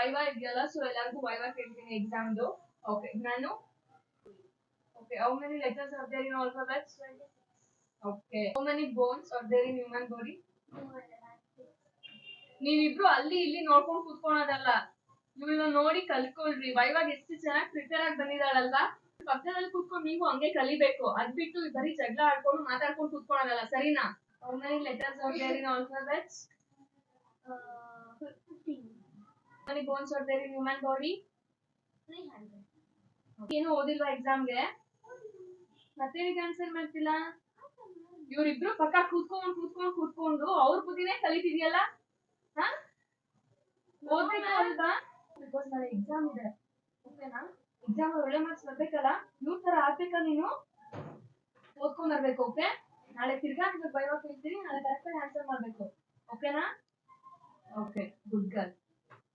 Viva ಇದೆಯಲ್ಲ, so ಎಲ್ಲರಿಗೂ viva ಕೇಳ್ತೀನಿ ಎಕ್ಸಾಮ್ದು. ಓಕೆ, ನಾನು okay. How many letters are there in alphabet? 26. Okay. How many bones are there in human body? 206. ನೀವಿಬ್ರು ಅಲ್ಲಿ ಇಲ್ಲಿ ನೋಡ್ಕೊಂಡು ಕೂತ್ಕೊಳ್ಳೋದಲ್ಲ, ಇವಳನ್ನ ನೋಡಿ ಕಲ್ತ್ಕೊಳ್ರಿ. ವೈವಾಗ ಎಷ್ಟು ಚೆನ್ನಾಗಿ ಪ್ರಿಪೇರ್ ಆಗಿ ಬಂದಿದ್ದಾಳಲ್ವಾ, ಪಕ್ಕದಲ್ಲಿ ಕೂತ್ಕೊಂಡು ನೀವು ಹಂಗೆ ಕಲಿಬೇಕು. ಅದ್ ಬಿಟ್ಟು ಬರೀ ಜಗಳ ಆಡ್ಕೊಂಡು ಮಾತಾಡ್ಕೊಂಡು ಕೂತ್ಕೊಳ್ಳೋದಲ್ಲ, ಸರಿನಾ? How many letters are there in alphabet? 15. How many bones are there in human body? 300. ಏನು ಓದಿಲ್ವಾ ಎಕ್ಸಾಮ್ಗೆ? ಮತ್ತೆ ಆನ್ಸರ್ ಮಾಡ್ತಿಲ್ಲ. ಇವರಿಬ್ರು ಪಕ್ಕ ಕೂತ್ಕೊಂಡು ಅವ್ರ ಬುದ್ಧಿನೇ ಕಲಿತಿದ್ಯಲ್ಲ. ಓದ್ಬೇಕು ಅಲ್ವಾ? ಬಿಕಾಸ್ ನಾಳೆ ಎಕ್ಸಾಮ್ ಇದೆ, ಓಕೆನಾ? ಎಕ್ಸಾಮ್ ಒಳ್ಳೆ ಮಾರ್ಕ್ಸ್ ಬರ್ಬೇಕಲ್ಲ, ಇವ್ರ ತರ ಆಗ್ಬೇಕಾ ನೀನು? ಓದ್ಕೊಂಡ್ ಬರ್ಬೇಕು, ಓಕೆ? ನಾಳೆ ತಿರ್ಗಾ ಬೈವಾಗ ಕೇಳ್ತೀನಿ, ನಾಳೆ ಕರೆಕ್ಟಾಗಿ ಆನ್ಸರ್ ಮಾಡ್ಬೇಕು, ಓಕೆನಾ? Okay, good girl.